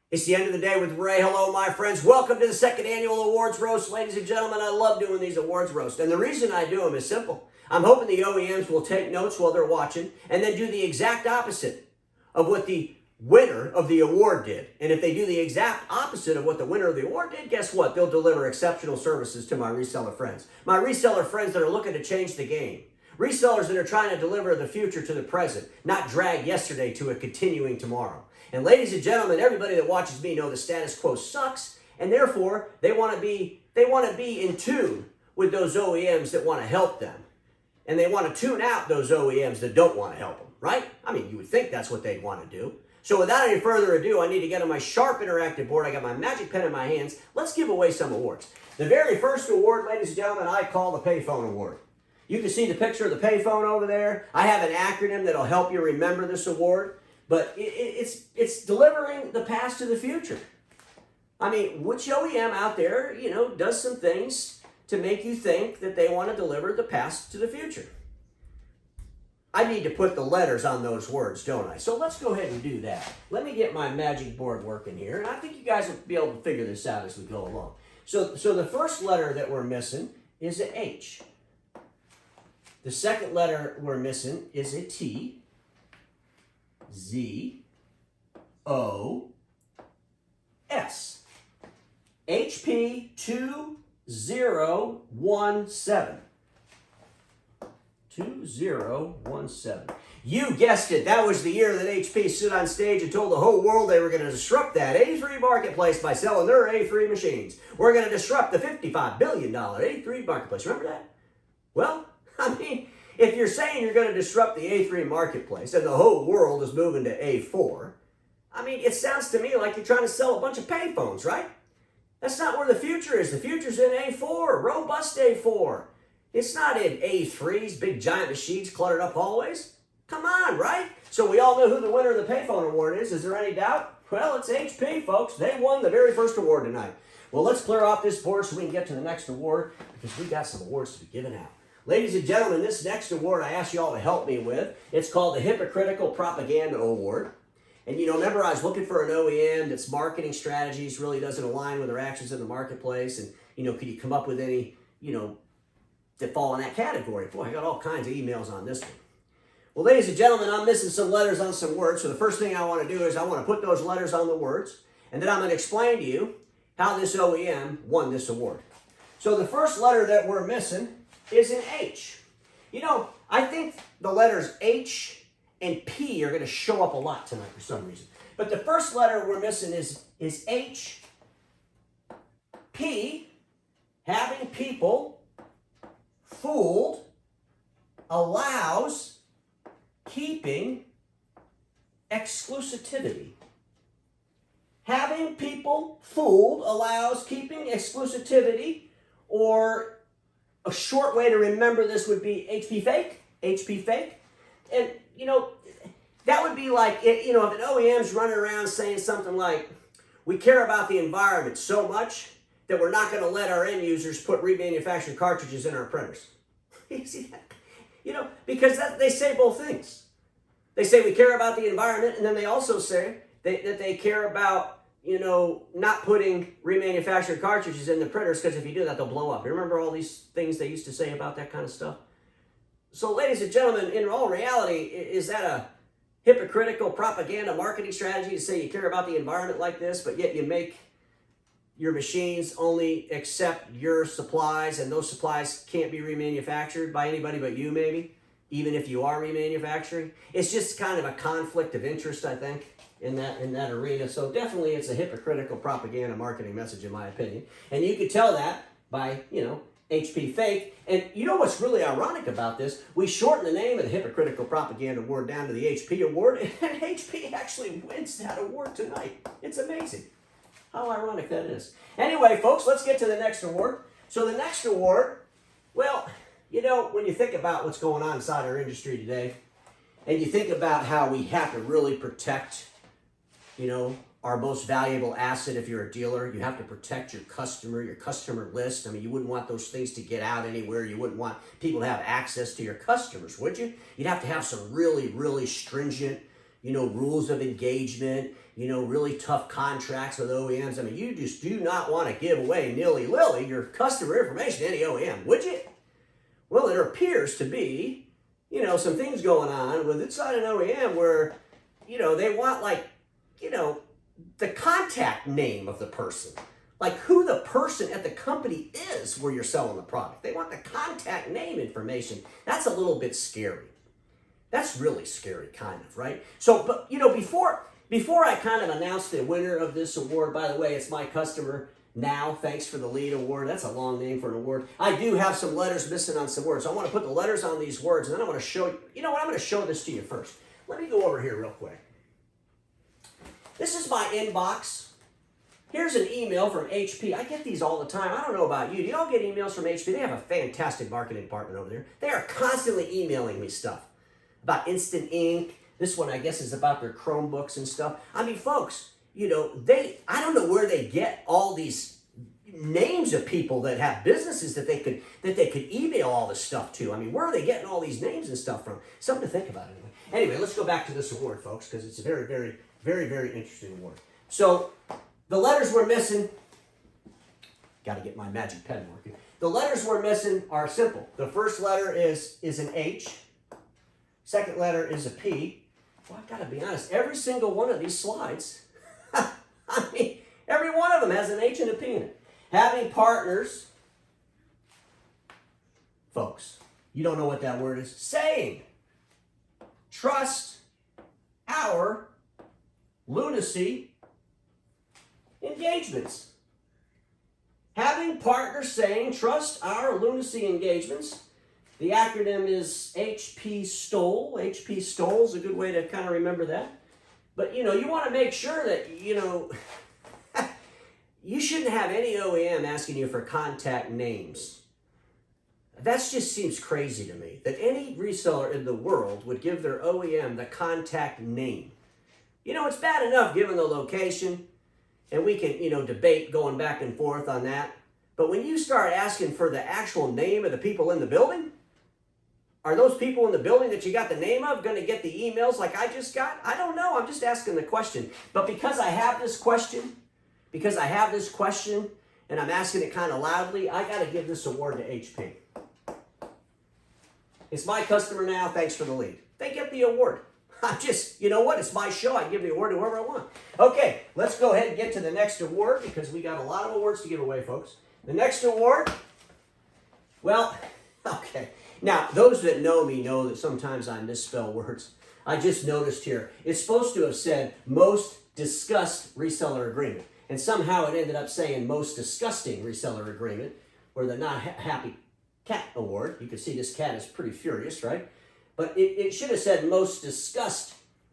It's the end of the day with Ray. Hello, my friends. Welcome to the second annual awards roast. Ladies and gentlemen, I love doing these awards roasts. And the reason I do them is simple. I'm hoping the OEMs will take notes while they're watching and then do the exact opposite of what the winner of the award did. And if they do the exact opposite of what the winner of the award did, guess what? They'll deliver exceptional services to my reseller friends. My reseller friends that are looking to change the game. Resellers that are trying to deliver the future to the present, not drag yesterday to a continuing tomorrow. And ladies and gentlemen, everybody that watches me know the status quo sucks, and therefore they want to be in tune with those OEMs that want to help them. And they want to tune out those OEMs that don't want to help them, right? I mean, you would think that's what they'd want to do. So without any further ado, I need to get on my sharp interactive board. I got my magic pen in my hands. Let's give away some awards. The very first award, ladies and gentlemen, I call the Payphone Award. You can see the picture of the payphone over there. I have an acronym that'll help you remember this award, but it's delivering the past to the future. I mean, which OEM out there, does some things to make you think that they want to deliver the past to the future? I need to put the letters on those words, don't I? So let's go ahead and do that. Let me get my magic board working here, and I think you guys will be able to figure this out as we go along. So the first letter that we're missing is an H. The second letter we're missing is a T, Z, O, S. HP 2017. 2017. You guessed it. That was the year that HP stood on stage and told the whole world they were going to disrupt that A3 marketplace by selling their A3 machines. We're going to disrupt the $55 billion A3 marketplace. Remember that? Well, I mean, if you're saying you're going to disrupt the A3 marketplace and the whole world is moving to A4, I mean, it sounds to me like you're trying to sell a bunch of payphones, right? That's not where the future is. The future's in A4, robust A4. It's not in A3s, big giant machines cluttered up hallways. Come on, right? So we all know who the winner of the Payphone Award is. Is there any doubt? Well, it's HP, folks. They won the very first award tonight. Well, let's clear off this board so we can get to the next award because we got some awards to be given out. Ladies and gentlemen, this next award I asked you all to help me with. It's called the Hypocritical Propaganda Award. And, remember I was looking for an OEM that's marketing strategies really doesn't align with their actions in the marketplace. And, could you come up with any, that fall in that category? Boy, I got all kinds of emails on this one. Well, ladies and gentlemen, I'm missing some letters on some words. So the first thing I want to do is I want to put those letters on the words. And then I'm going to explain to you how this OEM won this award. So the first letter that we're missing is an H. I think the letters H and P are going to show up a lot tonight for some reason. But the first letter we're missing is H. P, having people fooled, allows keeping exclusivity. Having people fooled allows keeping exclusivity, or a short way to remember this would be HP fake. HP fake. And, that would be like, if an OEM's running around saying something like, we care about the environment so much that we're not going to let our end users put remanufactured cartridges in our printers. You see that? Because they say both things. They say we care about the environment, and then they also say that they care about not putting remanufactured cartridges in the printers because if you do that, they'll blow up. Remember all these things they used to say about that kind of stuff? So, ladies and gentlemen, in all reality, is that a hypocritical propaganda marketing strategy to say you care about the environment like this, but yet you make your machines only accept your supplies, and those supplies can't be remanufactured by anybody but you, maybe, even if you are remanufacturing? It's just kind of a conflict of interest, I think, in that arena. So definitely it's a hypocritical propaganda marketing message, in my opinion. And you could tell that by, HP fake. And what's really ironic about this? We shorten the name of the Hypocritical Propaganda Award down to the HP Award, and HP actually wins that award tonight. It's amazing how ironic that is. Anyway, folks, let's get to the next award. So the next award, well, when you think about what's going on inside our industry today, and you think about how we have to really protect our most valuable asset. If you're a dealer, you have to protect your customer list. I mean, you wouldn't want those things to get out anywhere. You wouldn't want people to have access to your customers, would you? You'd have to have some really, really stringent, rules of engagement, really tough contracts with OEMs. I mean, you just do not want to give away nilly-lilly your customer information to any OEM, would you? Well, there appears to be, some things going on with inside an OEM where, they want the contact name of the person. Like who the person at the company is where you're selling the product. They want the contact name information. That's a little bit scary. That's really scary, kind of, right? So, but, before I kind of announce the winner of this award, by the way, it's my customer now. Thanks for the lead award. That's a long name for an award. I do have some letters missing on some words. So I want to put the letters on these words, and then I want to show you. You know what? I'm going to show this to you first. Let me go over here real quick. This is my inbox. Here's an email from HP. I get these all the time. I don't know about you. Do y'all get emails from HP? They have a fantastic marketing department over there. They are constantly emailing me stuff about Instant Ink. This one, I guess, is about their Chromebooks and stuff. I mean, folks, I don't know where they get all these names of people that have businesses that they could email all this stuff to. I mean, where are they getting all these names and stuff from? Something to think about anyway. Anyway, let's go back to this award, folks, because it's a very, very, very, very interesting award. So the letters we're missing, got to get my magic pen working. The letters we're missing are simple. The first letter is an H. Second letter is a P. Well, I've got to be honest, every single one of these slides, every one of them has an H and a P in it. Having partners, folks, you don't know what that word is. Saying, trust, our, lunacy, engagements. Having partners saying, trust, our, lunacy, engagements. The acronym is HP STOL. HP STOL is a good way to kind of remember that. But, you want to make sure that, you shouldn't have any OEM asking you for contact names. That just seems crazy to me, that any reseller in the world would give their OEM the contact name. It's bad enough given the location, and we can, debate going back and forth on that. But when you start asking for the actual name of the people in the building, are those people in the building that you got the name of going to get the emails like I just got? I don't know. I'm just asking the question. But because I have this question, and I'm asking it kind of loudly, I got to give this award to HP. It's my customer now. Thanks for the lead. They get the award. I'm just, it's my show. I give the award to whoever I want. Okay, let's go ahead and get to the next award because we got a lot of awards to give away, folks. The next award, well, okay. Now, those that know me know that sometimes I misspell words. I just noticed here, it's supposed to have said most discussed reseller agreement. And somehow it ended up saying most disgusting reseller agreement, or the not happy cat award. You can see this cat is pretty furious, right? But it should have said most discussed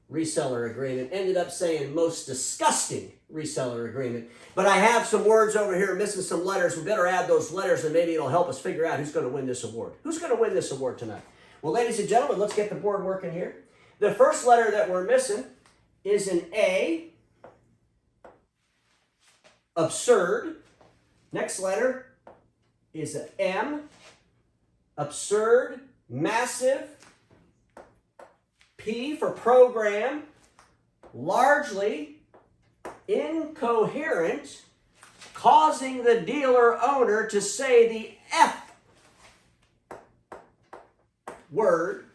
reseller agreement. Ended up saying most disgusting reseller agreement. But I have some words over here missing some letters. We better add those letters and maybe it'll help us figure out who's going to win this award. Who's going to win this award tonight? Well, ladies and gentlemen, let's get the board working here. The first letter that we're missing is an A. Absurd. Next letter is an M. Absurd. Massive. P for program. Largely incoherent, causing the dealer owner to say the F word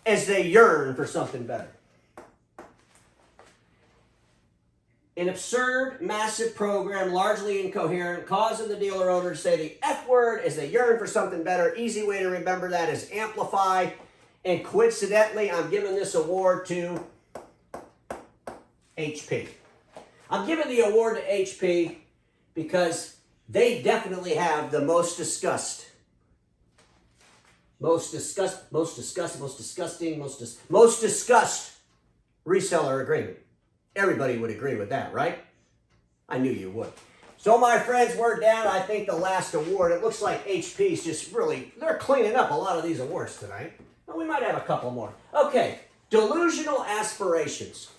as they yearn for something better. An absurd, massive program, largely incoherent, causing the dealer owner to say the F word as they yearn for something better. Easy way to remember that is amplify. And coincidentally, I'm giving this award to HP. I'm giving the award to HP because they definitely have the most discussed reseller agreement. Everybody would agree with that, right? I knew you would. So my friends, we're down, I think, the last award. It looks like HP's just really, they're cleaning up a lot of these awards tonight. Well, we might have a couple more. Okay, delusional aspirations.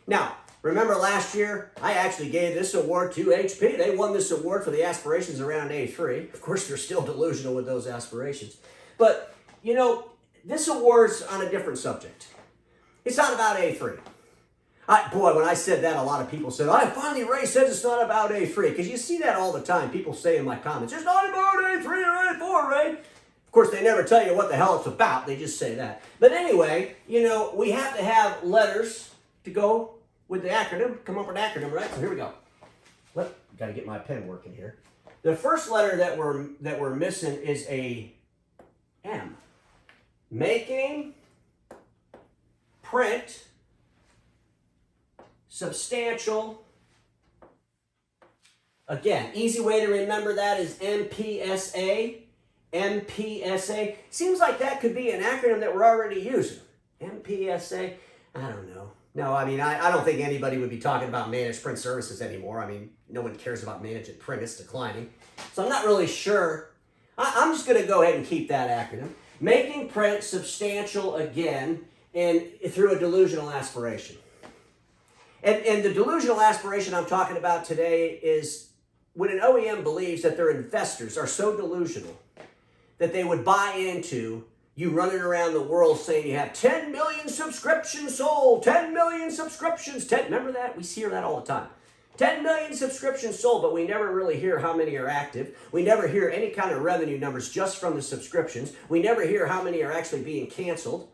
Now, remember last year, I actually gave this award to HP. They won this award for the aspirations around A3. Of course, they're still delusional with those aspirations. But, you know, this award's on a different subject. It's not about A3. Boy, when I said that, a lot of people said, finally Ray says it's not about A3. Because you see that all the time. People say in my comments, it's not about A3 or A4, Ray. Of course, they never tell you what the hell it's about. They just say that. But anyway, we have to have letters to go with the acronym. Come up with an acronym, right? So here we go. Got to get my pen working here. The first letter that we're missing is a M. Making print substantial. Again, easy way to remember that is MPSA. MPSA. Seems like that could be an acronym that we're already using. MPSA. I don't know. No, I mean, I don't think anybody would be talking about managed print services anymore. I mean, no one cares about managed print. It's declining. So I'm not really sure. I'm just going to go ahead and keep that acronym. Making print substantial again and through a delusional aspiration. And the delusional aspiration I'm talking about today is when an OEM believes that their investors are so delusional that they would buy into you running around the world saying you have 10 million subscriptions sold, 10 million subscriptions, remember that? We hear that all the time. 10 million subscriptions sold, but we never really hear how many are active. We never hear any kind of revenue numbers just from the subscriptions. We never hear how many are actually being canceled.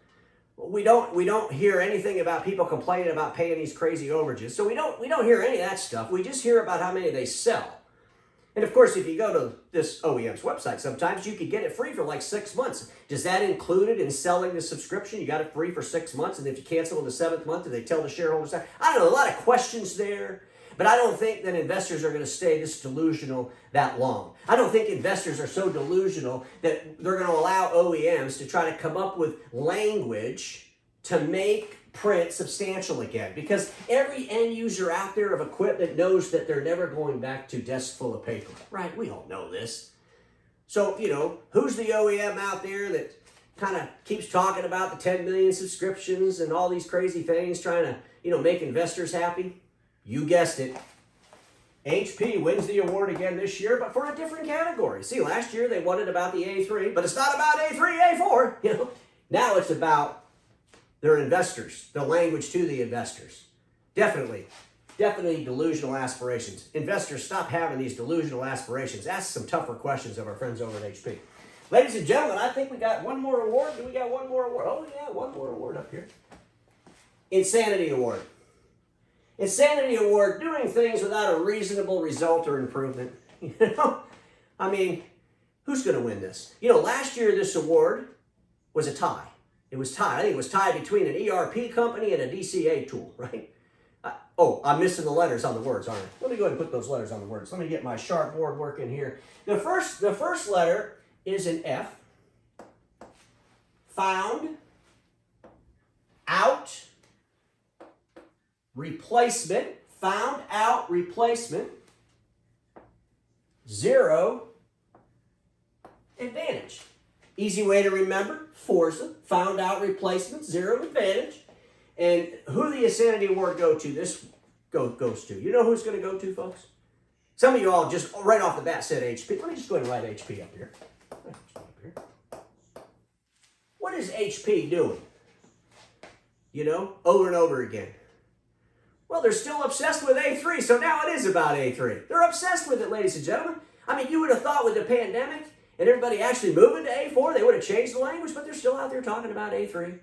We don't hear anything about people complaining about paying these crazy overages. So we don't hear any of that stuff. We just hear about how many they sell. And of course, if you go to this OEM's website, sometimes you could get it free for like 6 months. Does that include it in selling the subscription? You got it free for 6 months, and if you cancel in the 7th month, do they tell the shareholders that? I don't know, a lot of questions there. But I don't think that investors are going to stay this delusional that long. I don't think investors are so delusional that they're going to allow OEMs to try to come up with language to make print substantial again, because every end user out there of equipment knows that they're never going back to desks full of paper, right? We all know this. So, who's the OEM out there that kind of keeps talking about the 10 million subscriptions and all these crazy things, trying to, make investors happy? You guessed it. HP wins the award again this year, but for a different category. See, last year they won it about the A3, but it's not about A3, A4. Now it's about their investors, the language to the investors. Definitely delusional aspirations. Investors, stop having these delusional aspirations. Ask some tougher questions of our friends over at HP. Ladies and gentlemen, I think we got one more award. Do we got one more award? Oh yeah, one more award up here. Insanity Award. Insanity Award, doing things without a reasonable result or improvement. I mean, who's going to win this? Last year this award was a tie. It was tied. I think it was tied between an ERP company and a DCA tool, right? I'm missing the letters on the words, aren't I? Let me go ahead and put those letters on the words. Let me get my sharp board working here. The first letter is an F. Found out replacement. Found out replacement. Zero advantage. Easy way to remember, Forza, found out replacement, zero advantage. And who the Insanity Award goes to? You know who's going to go to, folks? Some of you all just right off the bat said HP. Let me just go ahead and write HP up here. What is HP doing? Over and over again. Well, they're still obsessed with A3, so now it is about A3. They're obsessed with it, ladies and gentlemen. I mean, you would have thought with the pandemic and everybody actually moving to A4, they would have changed the language, but they're still out there talking about A3.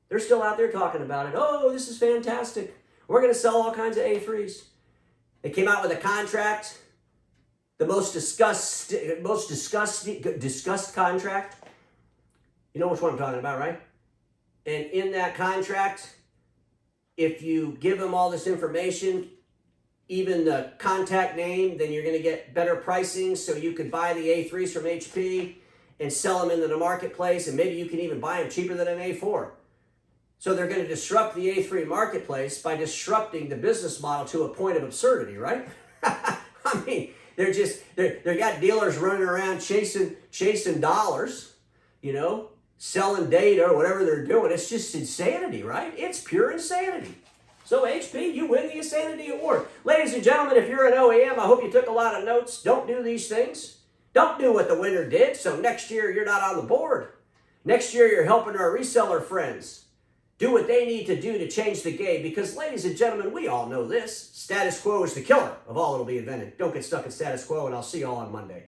They're still out there talking about it. Oh, this is fantastic. We're going to sell all kinds of A3s. They came out with a contract, the most discussed contract. You know which one I'm talking about, right? And in that contract, if you give them all this information, even the contact name, then you're going to get better pricing, so you could buy the A3s from HP and sell them into the marketplace, and maybe you can even buy them cheaper than an A4. So they're going to disrupt the A3 marketplace by disrupting the business model to a point of absurdity, right? I mean, they got dealers running around chasing dollars, selling data or whatever they're doing. It's just insanity, right? It's pure insanity. So HP, you win the Insanity Award. Ladies and gentlemen, if you're an OEM, I hope you took a lot of notes. Don't do these things. Don't do what the winner did, so next year you're not on the board. Next year you're helping our reseller friends. do what they need to do to change the game, because, ladies and gentlemen, we all know this. Status quo is the killer of all that'll be invented. Don't get stuck in status quo, and I'll see you all on Monday.